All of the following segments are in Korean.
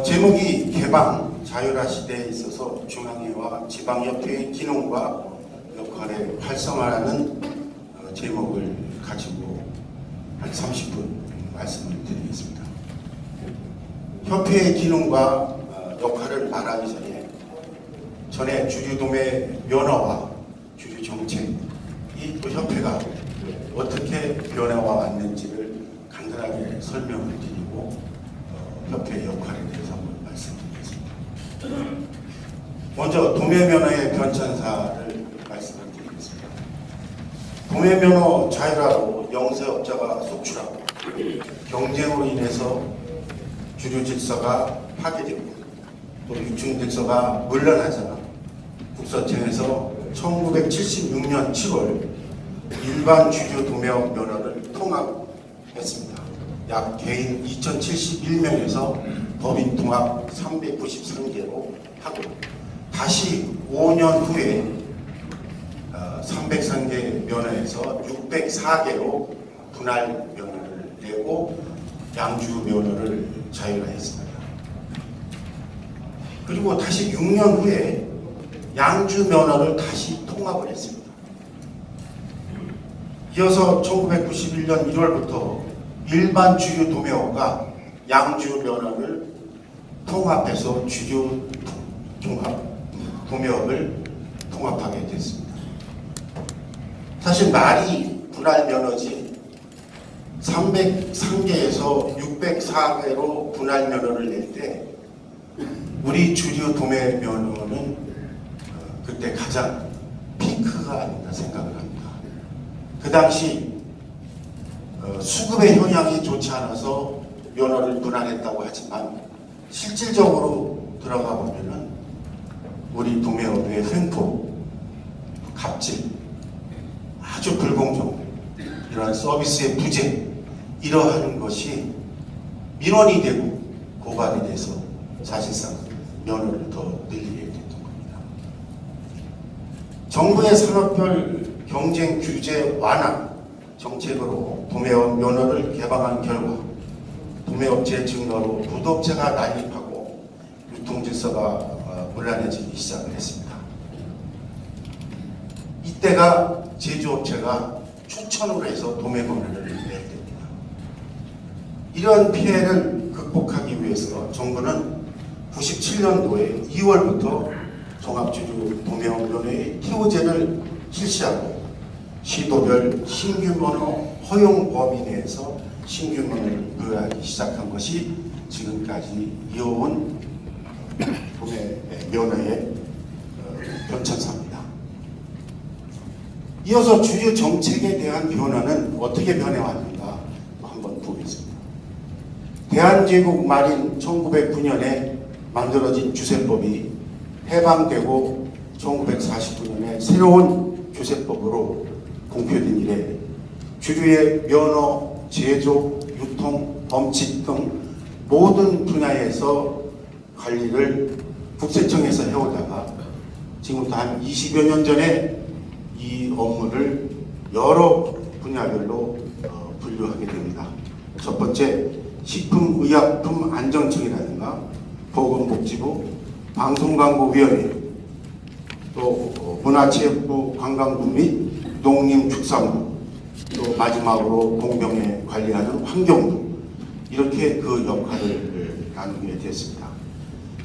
제목이 개방 자유화 시대에 있어서 중앙회와 지방협회의 기능과 역할의 활성화라는 제목을 가지고 한 30분 말씀을 드리겠습니다. 협회의 기능과 역할을 말하기 전에 주류도매 면허와 주류 정책, 이 협회가 어떻게 변화해 왔는지를 간단하게 설명을 드리고 협회의 역할에 대해서 한번 말씀드리겠습니다. 먼저 도매면허의 변천사를 말씀을 드리겠습니다. 도매면허 자율화로 영세업자가 속출하고 경쟁으로 인해서 주류 질서가 파괴되고 또 유충 질서가 물러나자 국세청에서 1976년 7월 일반 주류 도매업 면허를 통합했습니다. 약 개인 2071명에서 법인 통합 393개로 하고 다시 5년 후에 303개 면허에서 604개로 분할 면허를 내고 양주 면허를 자율화했습니다. 그리고 다시 6년 후에 양주 면허를 다시 통합을 했습니다. 이어서 1991년 1월부터 일반 주류 도매업과 양주 면허를 통합해서 주류 종합 도매업을 통합하게 됐습니다. 사실 말이 분할 면허지 303개에서 604개로 분할 면허를 낼 때 우리 주류 도매 면허는 그때 가장 피크가 아닌가 생각을 합니다. 그 당시 수급의 형향이 좋지 않아서 면허를 분할했다고 하지만 실질적으로 들어가 보면은 우리 도매업의 횡포, 갑질, 아주 불공정, 이러한 서비스의 부재, 이러한 것이 민원이 되고 고발이 돼서 사실상 면허를 더 늘리게 됐던 겁니다. 정부의 산업별 경쟁 규제 완화 정책으로 도매업 면허를 개방한 결과 도매업체 증가로 부도업체가 난입하고 유통질서가 곤란해지기 시작을 했습니다. 이때가 제조업체가 추천으로 해서 도매면허를 낼 때입니다. 이런 피해를 극복하기 위해서 정부는 97년도에 2월부터 종합주류 도매업 면허의 TO제를 실시하고 시도별 신규 면허 허용 범위 내에서 신규 면허를 부여하기 시작한 것이 지금까지 이어온 도매 면허의 변천사입니다. 이어서 주류 정책에 대한 변화는 어떻게 변해왔는가 한번 보겠습니다. 대한제국 말인 1909년에 만들어진 주세법이 해방되고 1949년에 새로운 주세법으로 공표된 이래 주류의 면허, 제조, 유통, 범칙 등 모든 분야에서 관리를 국세청에서 해오다가 지금부터 한 20여 년 전에 이 업무를 여러 분야별로 분류하게 됩니다. 첫 번째, 식품의약품안정청이라든가 보건복지부, 방송광고위원회, 또 문화체육부, 관광부 및 농림축산부, 또 마지막으로 공병에 관리하는 환경부, 이렇게 그 역할을 나누게 됐습니다.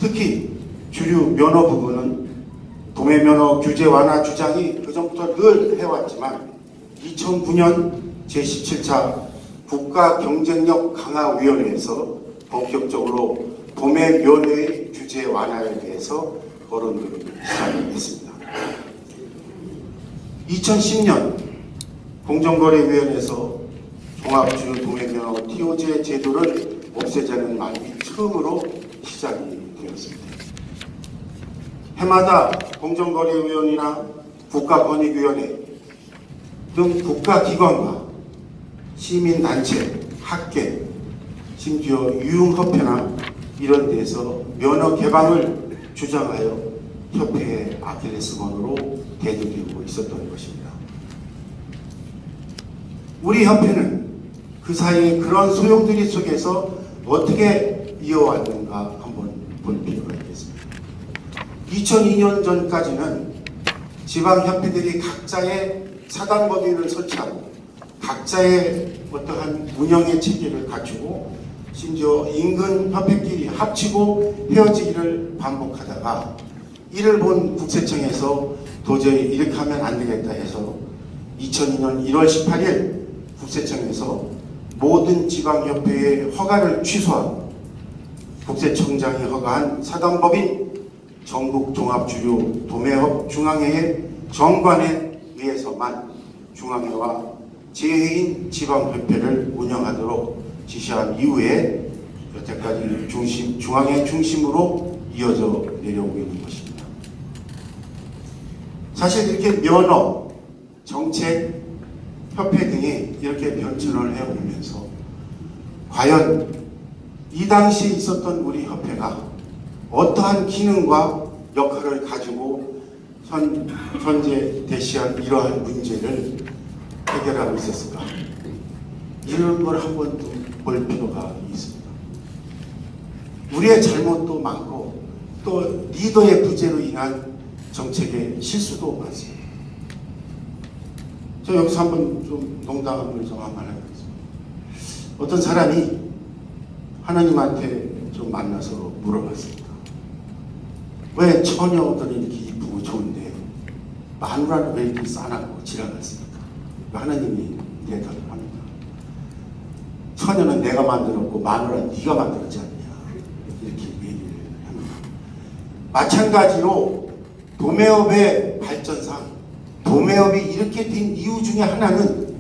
특히 주류 면허 부분은 도매면허 규제 완화 주장이 그전부터 늘 해왔지만 2009년 제17차 국가경쟁력 강화위원회에서 본격적으로 도매면허의 규제 완화에 대해서 거론을 시작했습니다. 2010년 공정거래위원회에서 종합주류 도매면허 TO제 제도를 없애자는 말이 처음으로 시작이 되었습니다. 해마다 공정거래위원회나 국가권익위원회 등 국가기관과 시민단체, 학계, 심지어 유흥협회나 이런 데서 면허 개방을 주장하여 협회의 아킬레스건으로 대두되고 있었던 것입니다. 우리 협회는 그 사이에 그런 소용돌이 속에서 어떻게 이어왔는가 한번 볼 필요가 있겠습니다. 2002년 전까지는 지방협회들이 각자의 사단법인을 설치하고 각자의 어떠한 운영의 체계를 갖추고 심지어 인근 협회끼리 합치고 헤어지기를 반복하다가 이를 본 국세청에서 도저히 이렇게 하면 안 되겠다 해서 2002년 1월 18일 국세청에서 모든 지방협회의 허가를 취소하고 국세청장이 허가한 사단법인 전국종합주요 도매업 중앙회의 정관에 의해서만 중앙회와 제회인 지방협회를 운영하도록 지시한 이후에 여태까지 중앙회 중심으로 이어져 내려오고 있는 것입니다. 사실 이렇게 면허, 정책, 협회 등이 이렇게 변천을 해오면서 과연 이 당시에 있었던 우리 협회가 어떠한 기능과 역할을 가지고 현재 대시한 이러한 문제를 해결하고 있었을까? 이런 걸 한번 볼 필요가 있습니다. 우리의 잘못도 많고 또 리더의 부재로 인한 정책의 실수도 많습니다. 저 여기서 한번 좀 농담을 좀 한번 하겠습니다. 어떤 사람이 하나님한테 좀 만나서 물어봤습니다. 왜 처녀들은 이렇게 이쁘고 좋은데 마누라는 왜 이렇게 싸나고 지나갔습니까? 하나님이 대답을 합니다. 처녀는 내가 만들었고 마누라는 네가 만들었지 않냐, 이렇게 얘기를 합니다. 마찬가지로 도매업의 발전상 도매업이 이렇게 된 이유 중에 하나는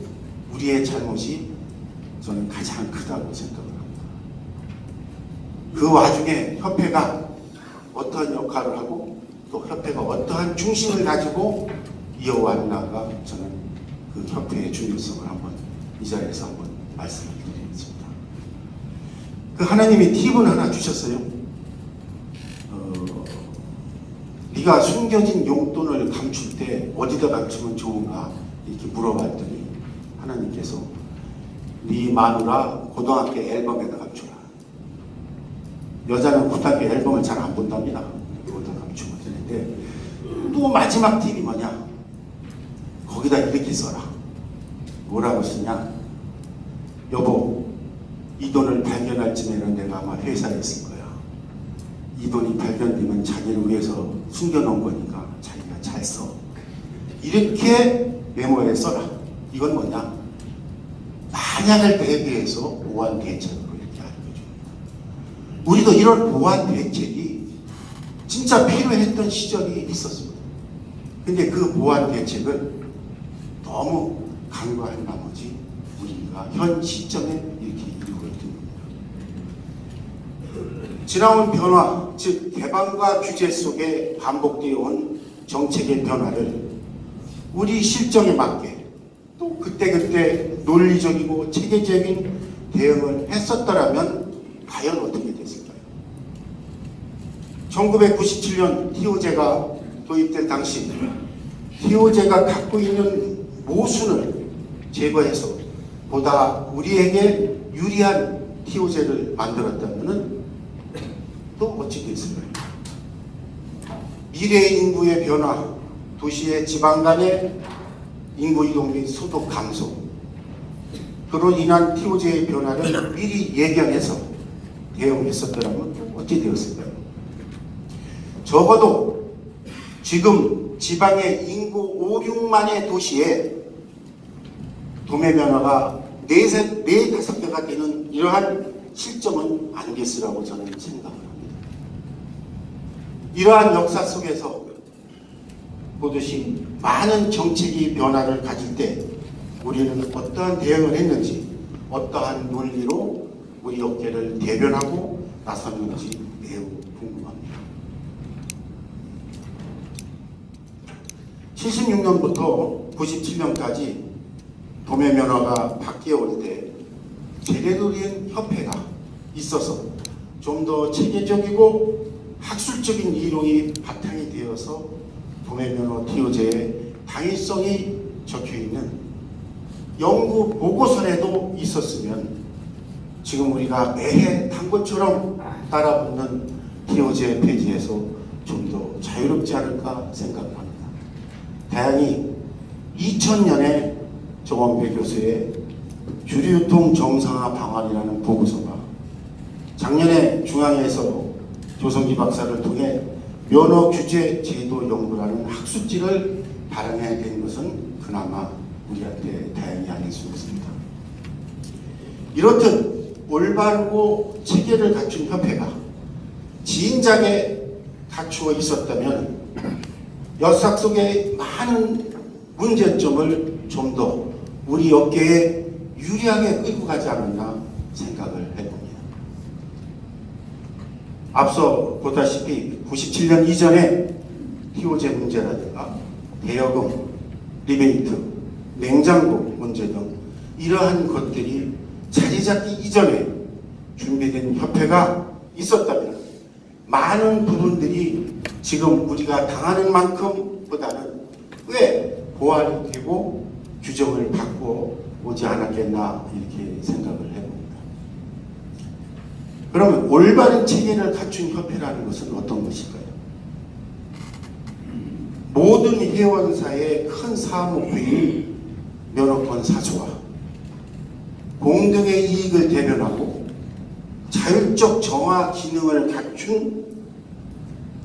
우리의 잘못이 저는 가장 크다고 생각을 합니다. 그 와중에 협회가 어떠한 역할을 하고 또 협회가 어떠한 중심을 가지고 이어왔나가 저는 그 협회의 중요성을 한번 이 자리에서 한번 말씀을 드리겠습니다. 그 하나님이 팁을 하나 주셨어요. 네가 숨겨진 용돈을 감출 때 어디다 감추면 좋은가 이렇게 물어봤더니 하나님께서 네 마누라 고등학교 앨범에다 감춰라. 여자는 고등학교 앨범을 잘 안 본답니다. 거기다 감추면 되는데 또 마지막 팁이 뭐냐? 거기다 이렇게 써라. 뭐라고 쓰냐? 여보, 이 돈을 발견할 쯤에는 내가 아마 회사에 있을 거야. 이 돈이 발견되면 자기를 위해서 숨겨놓은 거니까 자기가 잘 써. 이렇게 메모에 써라. 이건 뭐냐? 만약을 대비해서 보완 대책으로 이렇게 알려줍니다. 우리도 이런 보완 대책이 진짜 필요했던 시절이 있었습니다. 근데 그 보완 대책은 너무 간과한 나머지 우리가 현 시점에 이렇게 이루고 있는 겁니다. 지나온 변화, 즉 개방과 규제 속에 반복되어 온 정책의 변화를 우리 실정에 맞게 또 그때그때 논리적이고 체계적인 대응을 했었더라면 과연 어떻게 됐을까요? 1997년 TO제가 도입된 당시 TO제가 갖고 있는 모순을 제거해서 보다 우리에게 유리한 TO제를 만들었다면 또 어찌 됐을까요? 미래의 인구의 변화, 도시의 지방 간의 인구 이동 및 소득 감소, 그로 인한 TO제의 변화를 미리 예견해서 대응했었더라면 또 어찌 되었을까요? 적어도 지금 지방의 인구 5, 6만의 도시에 도매면허가 4, 5개가 되는 이러한 실정은 아니겠으라고 저는 생각을 합니다. 이러한 역사 속에서 보듯이 많은 정책이 변화를 가질 때 우리는 어떠한 대응을 했는지, 어떠한 논리로 우리 업계를 대변하고 나섰는지 매우 궁금합니다. 76년부터 97년까지 도매면허가 바뀌어올 때 제대로 된 협회가 있어서 좀 더 체계적이고 학술적인 이론이 바탕이 되어서 도매면허 TO제의 당위성이 적혀있는 연구 보고서에도 있었으면 지금 우리가 매해 단골처럼 따라붙는 TOJ 폐지해서 좀 더 자유롭지 않을까 생각합니다. 다행히 2000년에 정원배 교수의 주류유통 정상화 방안이라는 보고서가 작년에 중앙에서 조성기 박사를 통해 면허 규제 제도 연구라는 학술지를 발행하게 된 것은 그나마 우리한테 다행이 아닐 수 없습니다. 이렇듯 올바르고 체계를 갖춘 협회가 진작에 갖추어 있었다면 역사 속의 많은 문제점을 좀 더 우리 업계에 유리하게 끌고 가지 않았나 생각을 해봅니다. 앞서 보다시피 97년 이전에 TOJ 문제라든가 대여금, 리베이트, 냉장고 문제 등 이러한 것들이 자리 잡기 이전에 준비된 협회가 있었다면 많은 부분들이 지금 우리가 당하는 만큼보다는 꽤 보완이 되고 규정을 바꾸어 오지 않았겠나 이렇게 생각을 해봅니다. 그러면 올바른 체계를 갖춘 협회라는 것은 어떤 것일까요? 모든 회원사의 큰 사무부인 면허권 사수와 공동의 이익을 대변하고 자율적 정화 기능을 갖춘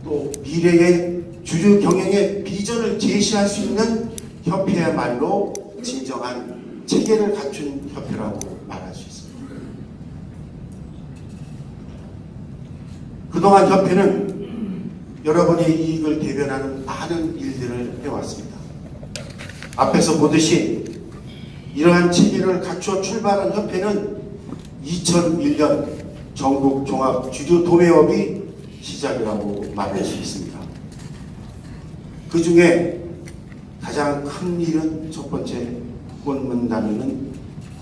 또 미래의 주류 경영의 비전을 제시할 수 있는 협회야말로 진정한 체계를 갖춘 협회라고 말할 수 있습니다. 그동안 협회는 여러분의 이익을 대변하는 많은 일들을 해왔습니다. 앞에서 보듯이 이러한 체계를 갖추어 출발한 협회는 2001년 전국 종합 주류 도매업이 시작이라고 말할 수 있습니다. 그 중에 가장 큰 일은 첫 번째 꼽는다면은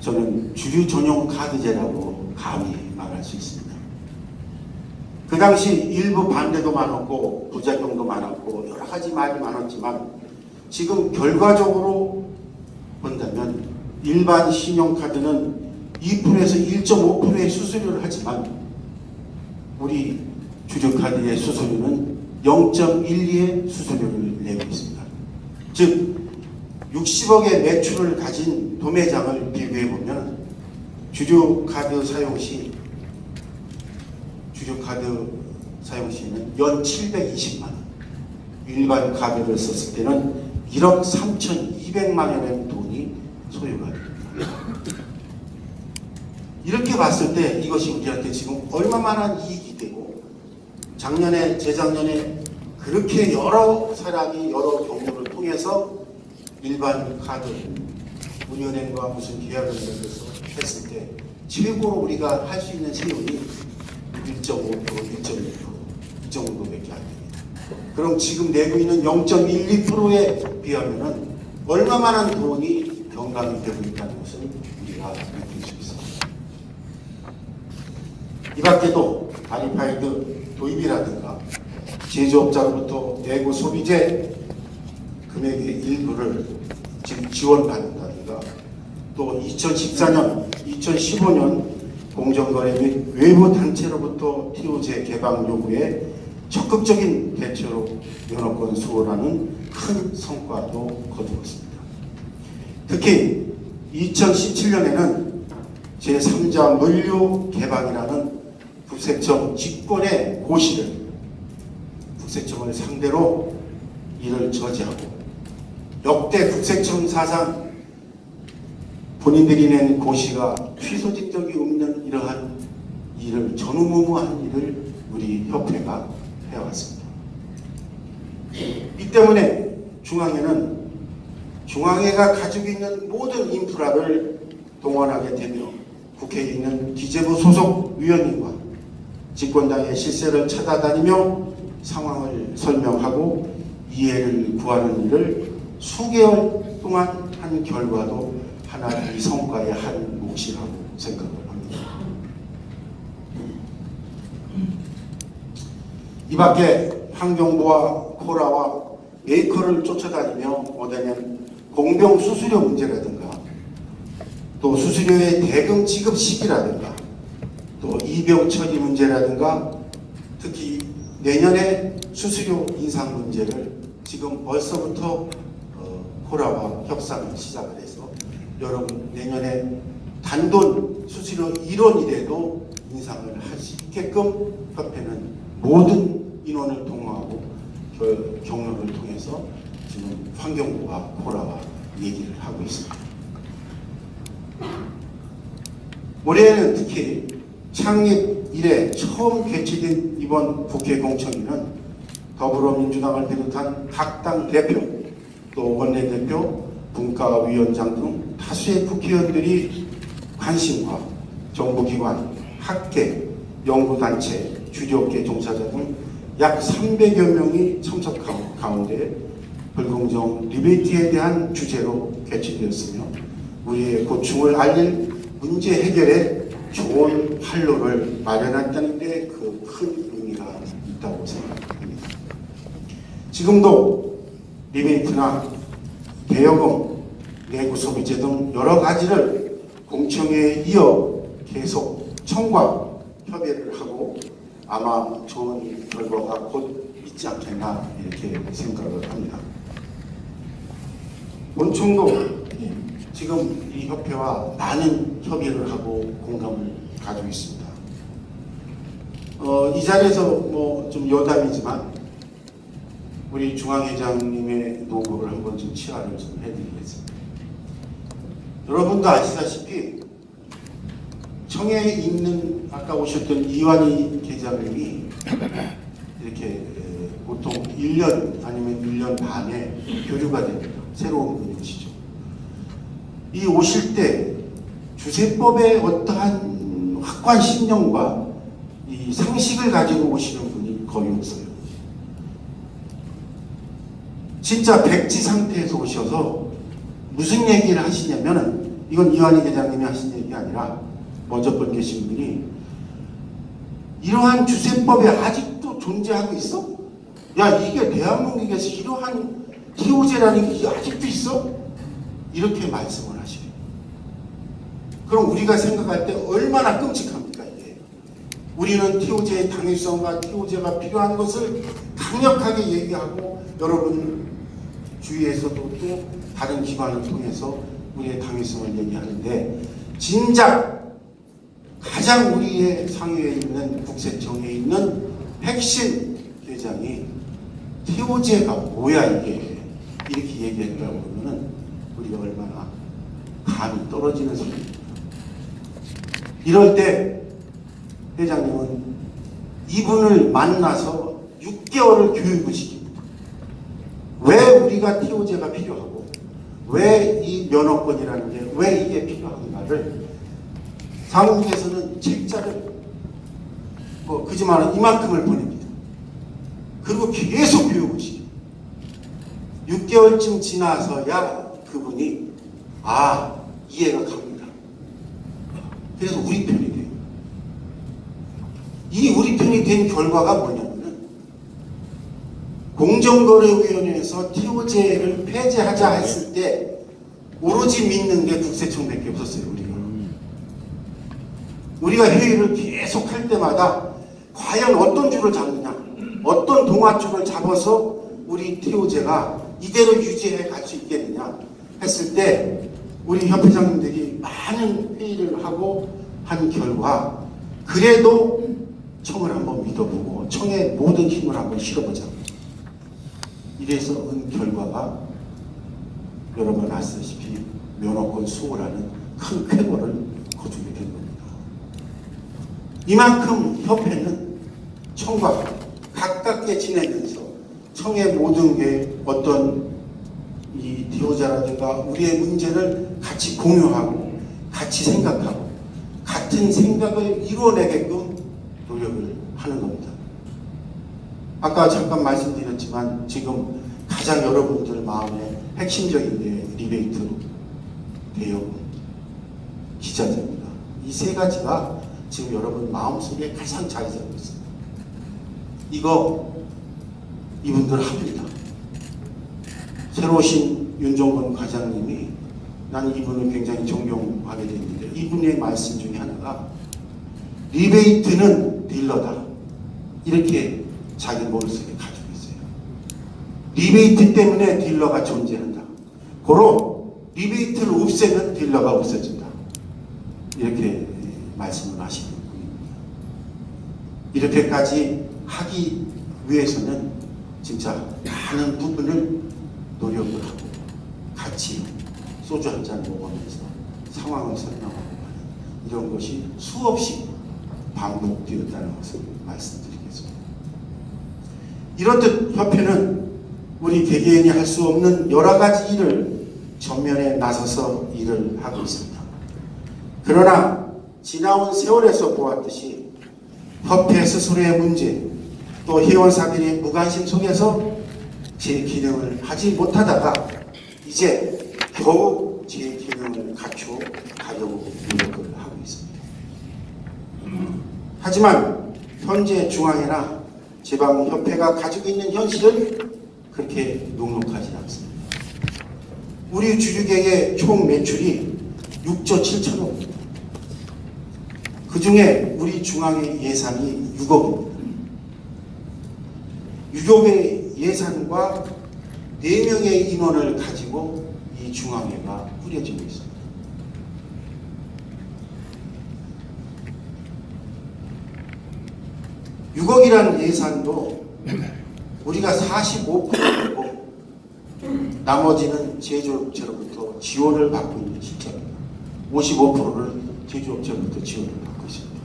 저는 주류 전용 카드제라고 감히 말할 수 있습니다. 그 당시 일부 반대도 많았고 부작용도 많았고 여러 가지 말이 많았지만 지금 결과적으로 본다면 일반 신용카드는 2%에서 1.5%의 수수료를 하지만 우리 주류카드의 수수료는 0.12의 수수료를 내고 있습니다. 즉 60억의 매출을 가진 도매장을 비교해보면 주류카드 사용 시는 연 720만 원, 일반 카드를 썼을 때는 1억 3,200만 원의 돈이 소요가 됩니다. 이렇게 봤을 때 이것이 우리한테 지금 얼마만한 이익이 되고 작년에 재작년에 그렇게 여러 사람이 여러 경로를 통해서 일반 카드 은행과 무슨 계약을 맺어서 했을 때 최고로 우리가 할 수 있는 세율이 1.5%, 1.2%, 이 정도밖에 안 됩니다. 그럼 지금 내고 있는 0.12%에 비하면은 얼마만한 돈이 경감이 되고 있다는 것을 우리가 느낄 수 있습니다. 이 밖에도 바리파이드 도입이라든가 제조업자로부터 내고 소비재 금액의 일부를 지금 지원받는다든가 또 2014년, 2015년 공정거래 및 외부 단체로부터 TOJ 개방 요구에 적극적인 대처로 면허권 수호라는 큰 성과도 거두었습니다. 특히 2017년에는 제3자 물류 개방이라는 국세청 직권의 고시를 국세청을 상대로 이를 저지하고 역대 국세청 사상 본인들이 낸 고시가 취소된 적이 없는 이러한 일을 전무후무한 일을 우리 협회가 해왔습니다. 이 때문에 중앙회가 가지고 있는 모든 인프라를 동원하게 되며 국회에 있는 기재부 소속 위원님과 집권당의 실세를 찾아다니며 상황을 설명하고 이해를 구하는 일을 수개월 동안 한 결과도 하나의 성과의 한 몫이라고 생각을 합니다. 이 밖에 환경부와 코라와 메이커를 쫓아다니며 얻어낸 공병 수수료 문제라든가 또 수수료의 대금 지급 시기라든가 또 이병 처리 문제라든가 특히 내년에 수수료 인상 문제를 지금 벌써부터 코라와 협상을 시작을 해서 여러분 내년에 단돈 수수료 1원이라도 인상을 할 수 있게끔 협회는 모든 인원을 동원하고 경로를 통해서 지금 환경부와 코라와 얘기를 하고 있습니다. 올해는 특히 창립 이래 처음 개최된 이번 국회 공청회는 더불어민주당을 비롯한 각 당 대표, 또 원내대표, 분과위원장 등 다수의 국회의원들이 관심과 정부기관, 학계, 연구단체, 주류업계 종사자 등 약 300여 명이 참석한 가운데 불공정 리베이트에 대한 주제로 개최되었으며 우리의 고충을 알릴 문제 해결에 좋은 활로를 마련했다는 데 그 큰 의미가 있다고 생각합니다. 지금도 리베이트나 대여금, 내구 소비재 등 여러 가지를 공청회에 이어 계속 청과 협의를 하고 아마 좋은 결과가 곧 있지 않겠나 이렇게 생각을 합니다. 본청도 지금 이 협회와 많은 협의를 하고 공감을 가지고 있습니다. 이 자리에서 뭐 좀 여담이지만 우리 중앙회장님의 노고를 한번 좀 치하를 좀 해드리겠습니다. 여러분도 아시다시피 청해에 있는 아까 오셨던 이완희 계장님이 이렇게 보통 1년 아니면 1년 반에 교류가 됩니다. 새로운 분이 오시죠. 이 오실 때 주세법의 어떠한 확고한 신념과 이 상식을 가지고 오시는 분이 거의 없어요. 진짜 백지 상태에서 오셔서 무슨 얘기를 하시냐면은 이건 이완희 계장님이 하신 얘기 아니라 먼저 번 계신 분이 이러한 주세법이 아직도 존재하고 있어? 야, 이게 대한민국에서 이러한 TO제라는 게 아직도 있어? 이렇게 말씀을 하시래요. 그럼 우리가 생각할 때 얼마나 끔찍합니까 이게? 우리는 TO제의 당위성과 TO제가 필요한 것을 강력하게 얘기하고 여러분 주위에서도 또 다른 기관을 통해서 우리의 당위성을 얘기하는데 진작 가장 우리의 상위에 있는 국세청에 있는 핵심 계장이 TO제가 뭐야 이게 이렇게 얘기했다고 그러면은 우리가 얼마나 감이 떨어지는 소리입니다. 이럴 때 회장님은 이분을 만나서 6개월을 교육을 시킵니다. 왜 우리가 TO제가 필요하고 왜 이 면허권이라는 게 왜 이게 필요한가를 사무국에서는 책자를 그지만은 이만큼을 보냅니다. 그리고 계속 교육을 시킵니다. 6개월쯤 지나서야 그분이 이해가 갑니다. 그래서 우리 편이 돼요. 이 우리 편이 된 결과가 뭐냐면은 공정거래위원회에서 TO제를 폐지하자 했을 때 오로지 믿는 게 국세청밖에 없었어요. 우리가 회의를 계속 할 때마다 과연 어떤 줄을 잡느냐, 어떤 동아줄을 잡아서 우리 TO제가 이대로 유지해 갈 수 있겠느냐 했을 때 우리 협회장님들이 많은 회의를 하고 한 결과 그래도 청을 한번 믿어보고 청의 모든 힘을 한번 실어보자. 이래서 은 결과가 여러분 아시다시피 면허권 수호라는 큰 쾌거를 거두게 된 겁니다. 이만큼 협회는 청과 가깝게 지내면서 청의 모든 게 어떤 이 TO제라든가 우리의 문제를 같이 공유하고 같이 생각하고 같은 생각을 이루어내게끔 노력을 하는 겁니다. 아까 잠깐 말씀드렸지만 지금 가장 여러분들 마음에 핵심적인 게 리베이트, 대여금, 기자재입니다. 이 세 가지가 지금 여러분 마음속에 가장 자리 잡고 있습니다. 이거 이분들 합니다. 새로 오신 윤종건 과장님이 나는 이분을 굉장히 존경하게 됐는데 이분의 말씀 중에 하나가 리베이트는 딜러다 이렇게 자기 머릿속에 가지고 있어요. 리베이트 때문에 딜러가 존재한다. 고로 리베이트를 없애면 딜러가 없어진다. 이렇게 말씀을 하시는 분입니다. 이렇게까지 하기 위해서는 진짜 많은 부분을 노력을 하고 같이 소주 한잔 먹으면서 상황을 설명하고 하는 이런 것이 수없이 반복되었다는 것을 말씀드리겠습니다. 이렇듯 협회는 우리 개개인이 할 수 없는 여러 가지 일을 전면에 나서서 일을 하고 있습니다. 그러나 지나온 세월에서 보았듯이 협회 스스로의 문제 또 회원사들의 무관심 속에서 제 기능을 하지 못하다가 이제 겨우 제 기능을 갖춰 가려고 노력을 하고 있습니다. 하지만 현재 중앙회나 지방협회가 가지고 있는 현실은 그렇게 녹록하지 않습니다. 우리 주류계의 총 매출이 6조 7천억입니다. 그 중에 우리 중앙회 예산이 6억입니다. 6억의 예산과 4명의 인원을 가지고 이 중앙회가 꾸려지고 있습니다. (6억이라는) 예산도 우리가 45%고 나머지는 제조업체로부터 지원을 받고 있는 실정입니다. 55%를 제조업체로부터 지원을 받고 있습니다.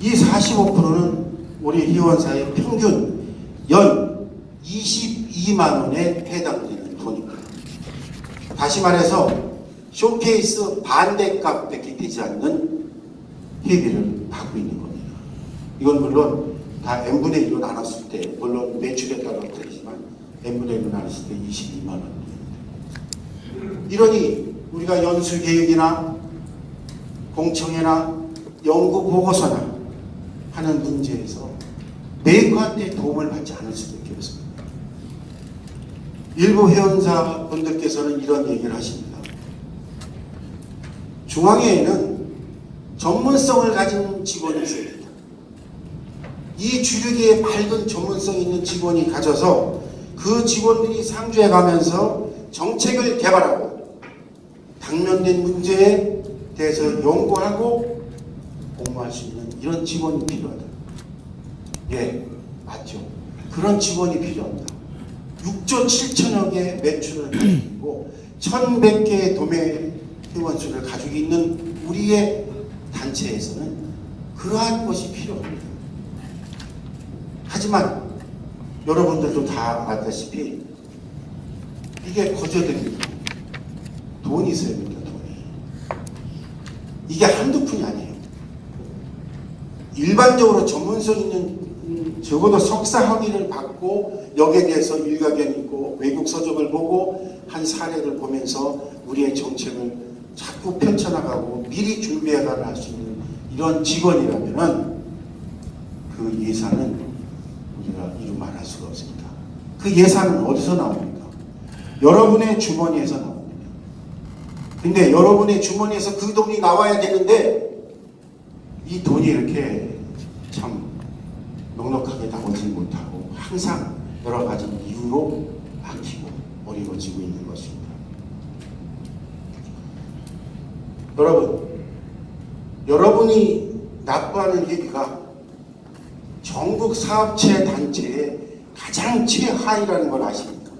이 45%는 우리 회원사의 평균 연 22만 원에 해당되는 돈입니다. 다시 말해서 쇼케이스 반대값밖에 되지 않는 회비를 받고 있는 겁니다. 이건 물론 다 n분의 1로 나눴을 때 물론 매출에 따라 틀리지만 n분의 1로 나눴을 때 22만 원입니다. 이러니 우리가 연수계획이나 공청회나 연구보고서나 하는 문제에서 메이커한테 도움을 받지 않을 수밖에 없습니다. 일부 회원사분들께서는 이런 얘기를 하십니다. 중앙회에는 전문성을 가진 직원이 있어야 된다. 이 주류계에 밝은 전문성 있는 직원이 가져서 그 직원들이 상주해 가면서 정책을 개발하고 당면된 문제에 대해서 연구하고 공부할 수 있는 이런 직원이 필요하다. 예, 맞죠. 그런 직원이 필요합니다. 6조 7천억의 매출을 가지고 1100개의 도매 회원수를 가지고 있는 우리의 단체에서는 그러한 것이 필요합니다. 하지만 여러분들도 다 알다시피 이게 거저됩니다. 돈이 있어야 됩니다. 돈이. 이게 한두 푼이 아니에요. 일반적으로 전문성 있는 적어도 석사 학위를 받고 여기에 대해서 일가견 있고 외국 서적을 보고 한 사례를 보면서 우리의 정책을 자꾸 펼쳐나가고 미리 준비해가를 할 수 있는 이런 직원이라면은 그 예산은 우리가 이루 말할 수가 없습니다. 그 예산은 어디서 나옵니까? 여러분의 주머니에서 나옵니다. 근데 여러분의 주머니에서 그 돈이 나와야 되는데 이 돈이 이렇게 참 넉넉하게 나오지 못하고 항상 여러 가지 이유로 막히고 어려워지고 있는 것입니다. 여러분이 납부하는 회비가 전국 사업체 단체의 가장 최하위라는 걸 아십니까?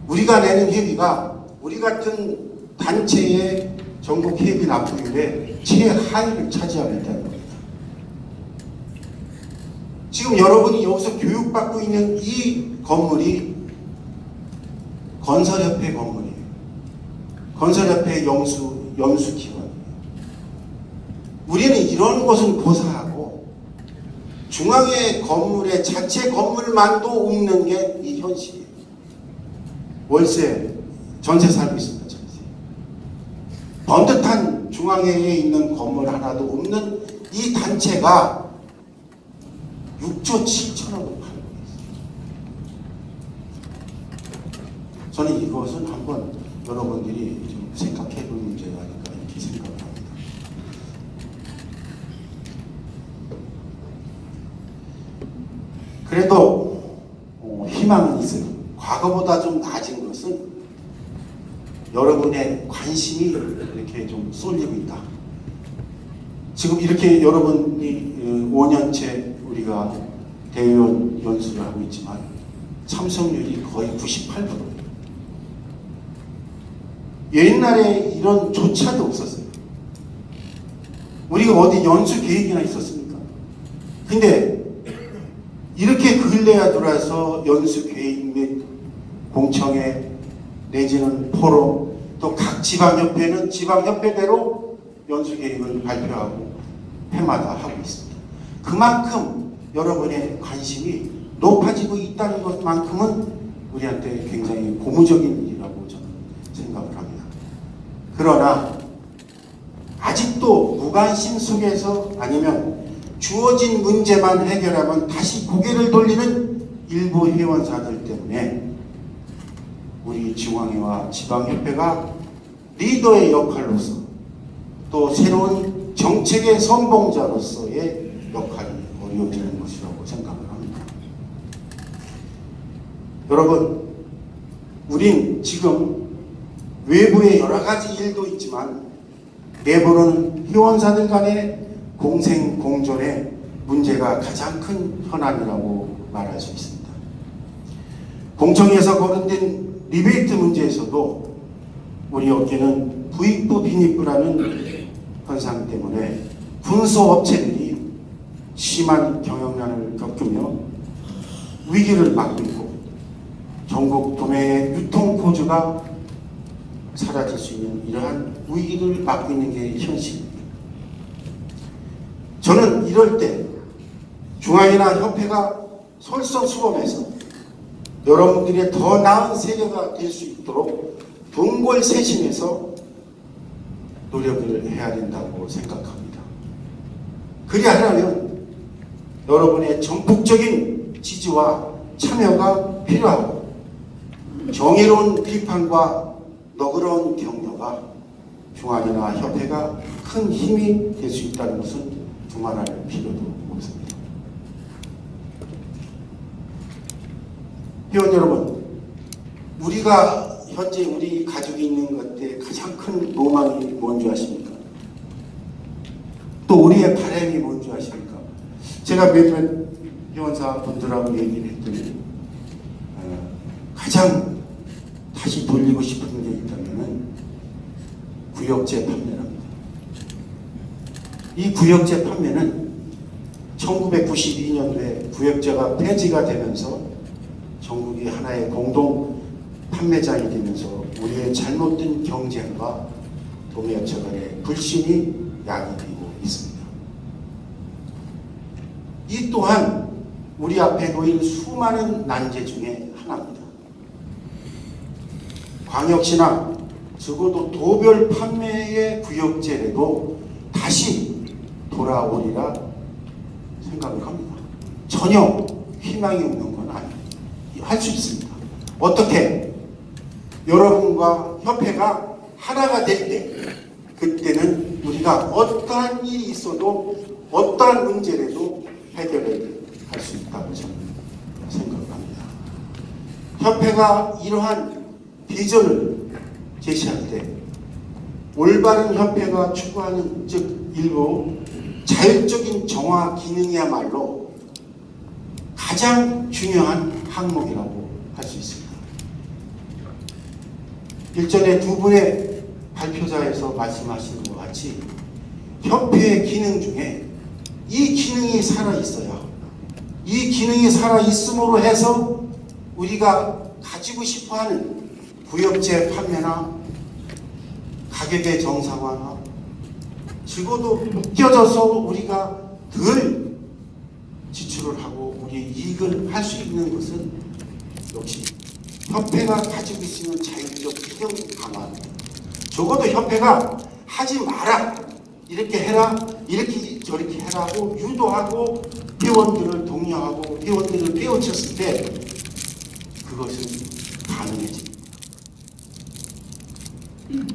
우리가 내는 회비가 우리 같은 단체의 전국 회비 납부율의 최하위를 차지하고 있다는 겁니다. 지금 여러분이 여기서 교육받고 있는 이 건물이 건설협회 건물이에요. 건설협회 연수기관이에요. 우리는 이런 것은 고사하고 중앙회 건물의 자체 건물만도 없는 게 이 현실이에요. 월세, 전세 살고 있습니다. 전세. 번듯한 중앙회에 있는 건물 하나도 없는 이 단체가 6조 7천억을 팔고 있어요. 저는 이것은 한번 여러분들이 좀 생각해 볼 문제가 아닐까 이렇게 생각을 합니다. 희망은 있어요. 과거보다 좀 나아진 것은 여러분의 관심이 이렇게 좀 쏠리고 있다. 지금 이렇게 여러분이 5년째 우리가 대의원 연수를 하고 있지만 참석률이 거의 98%예요. 옛날에 이런 조차도 없었어요. 우리가 어디 연수 계획이나 있었습니까? 근데 이렇게 근래에 들어와서 연수 계획 및 공청회 내지는 포럼 또 각 지방협회는 지방협회대로 연수 계획을 발표하고 해마다 하고 있습니다. 그만큼 여러분의 관심이 높아지고 있다는 것만큼은 우리한테 굉장히 고무적인 일이라고 저는 생각을 합니다. 그러나 아직도 무관심 속에서 아니면 주어진 문제만 해결하면 다시 고개를 돌리는 일부 회원사들 때문에 우리 중앙회와 지방협회가 리더의 역할로서 또 새로운 정책의 선봉자로서의 역할이 어려워지는 것이라고 생각을 합니다. 여러분, 우린 지금 외부의 여러 가지 일도 있지만 내부로는 회원사들 간의 공생 공존의 문제가 가장 큰 현안이라고 말할 수 있습니다. 공청회에서 거론된 리베이트 문제에서도 우리 업계는 부익부 빈익부라는 현상 때문에 군소업체들이 심한 경영난을 겪으며 위기를 맞고 있고 전국 도매의 유통코즈가 사라질 수 있는 이러한 위기를 맞고 있는 게 현실입니다. 저는 이럴 때 중앙회나 협회가 솔선수범해서 여러분들의 더 나은 세계가 될 수 있도록 동골세심해서 노력을 해야 된다고 생각합니다. 그래야 하려면 여러분의 전폭적인 지지와 참여가 필요하고 정의로운 비판과 너그러운 격려가 중앙회나 협회가 큰 힘이 될 수 있다는 것은 두말할 필요도 없습니다. 회원 여러분, 우리가 현재 우리 가족이 있는 것에 가장 큰 로망이 뭔지 아십니까? 또 우리의 바람이 뭔지 아십니까? 제가 몇몇 회원사 분들하고 얘기를 했더니 가장 다시 돌리고 싶은 게 있다면 구역제 판매랍니다. 이 구역제 판매는 1992년도에 구역제가 폐지가 되면서 전국이 하나의 공동 판매장이 되면서 우리의 잘못된 경쟁과 도매업체 간의 불신이 야기되고 있습니다. 이 또한 우리 앞에 놓인 수많은 난제 중에 하나입니다. 광역시나 적어도 도별 판매의 구역제래도 다시 돌아오리라 생각을 합니다. 전혀 희망이 없는 건 아니에요. 할 수 있습니다. 어떻게? 여러분과 협회가 하나가 될 때, 그때는 우리가 어떠한 일이 있어도 어떠한 문제라도 해결을 할 수 있다고 저는 생각합니다. 협회가 이러한 비전을 제시할 때 올바른 협회가 추구하는 즉 일부 자율적인 정화 기능이야말로 가장 중요한 항목이라고 할 수 있습니다. 일전에 두 분의 발표자에서 말씀하신 것 같이 협회의 기능 중에 이 기능이 살아있어야, 이 기능이 살아있음으로 해서 우리가 가지고 싶어하는 구역제 판매나 가격의 정상화나 적어도 묶여져서 우리가 덜 지출을 하고 우리 이익을 할 수 있는 것은 역시 협회가 가지고 있는 자율적 기능 강화입니다. 적어도 협회가 하지 마라, 이렇게 해라, 이렇게 저렇게 해라고 유도하고 회원들을 독려하고 회원들을 깨우쳤을 때 그것은 가능해집니다.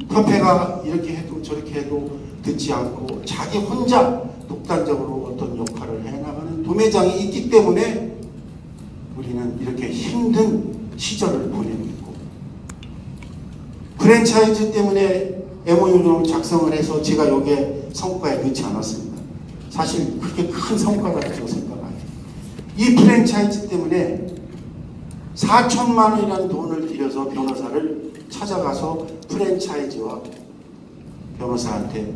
협회가 이렇게 해도 저렇게 해도 듣지 않고 자기 혼자 독단적으로 어떤 역할을 해나가는 도매장이 있기 때문에 우리 우리는 이렇게 힘든 시절을 보내고 있고, 프랜차이즈 때문에 MOU를 작성을 해서 제가 여기에 성과에 넣지 않았습니다. 사실 그렇게 큰 성과라고 생각 안 해요. 이 프랜차이즈 때문에 4천만 원이라는 돈을 들여서 변호사를 찾아가서 프랜차이즈와 변호사한테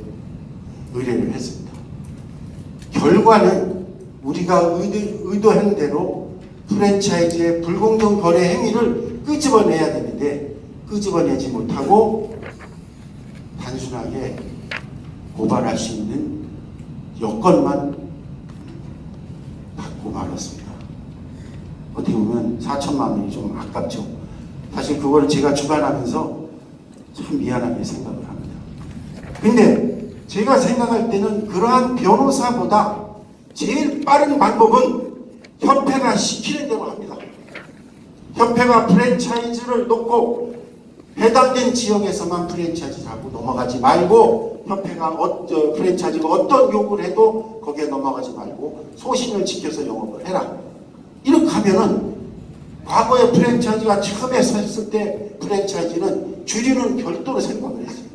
의뢰를 했습니다. 결과는 우리가 의도한 대로 프랜차이즈의 불공정 거래 행위를 끄집어내야 되는데 끄집어내지 못하고 단순하게 고발할 수 있는 여건만 받고 말았습니다. 어떻게 보면 4천만 원이 좀 아깝죠. 사실 그걸 제가 주관하면서 참 미안하게 생각을 합니다. 근데 제가 생각할 때는 그러한 변호사보다 제일 빠른 방법은 협회가 시키는 대로 합니다. 협회가 프랜차이즈를 놓고 해당된 지역에서만 프랜차이즈를 하고 넘어가지 말고, 협회가 프랜차이즈가 어떤 요구를 해도 거기에 넘어가지 말고 소신을 지켜서 영업을 해라. 이렇게 하면은 과거에 프랜차이즈가 처음에 섰을 때 프랜차이즈는 주류는 별도로 생각을 했어요.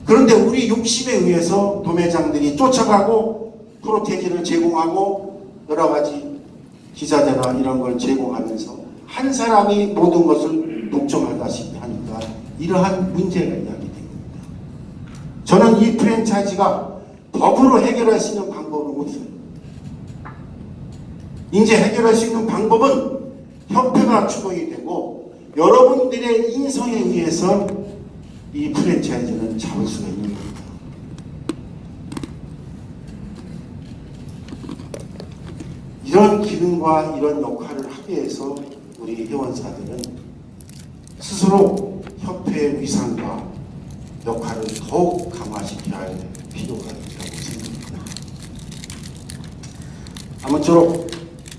그런데 우리 욕심에 의해서 도매장들이 쫓아가고 프로테지를 제공하고 여러 가지 기자재나 이런 걸 제공하면서 한 사람이 모든 것을 독점하다시피 하니까 이러한 문제가 야기됩니다. 저는 이 프랜차이즈가 법으로 해결할 수 있는 방법은 없어요. 이제 해결할 수 있는 방법은 협회가 주도이 되고 여러분들의 인성에 의해서 이 프랜차이즈는 잡을 수가 있는 겁니다. 이런 기능과 이런 역할을 하기 위해서 우리 회원사들은 스스로 협회의 위상과 역할을 더욱 강화시켜야 할 필요가 있다고 생각합니다. 아무쪼록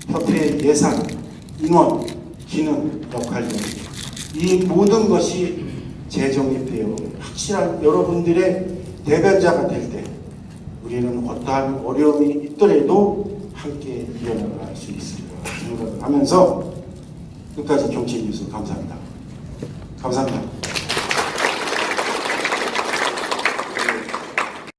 협회의 예산, 인원, 기능, 역할 등 이 모든 것이 재정립되어 확실한 여러분들의 대변자가 될 때 우리는 어떠한 어려움이 있더라도 함께 이어나갈 수 있으리라 생각을 하면서 끝까지 경치 뉴스 감사합니다. 감사합니다.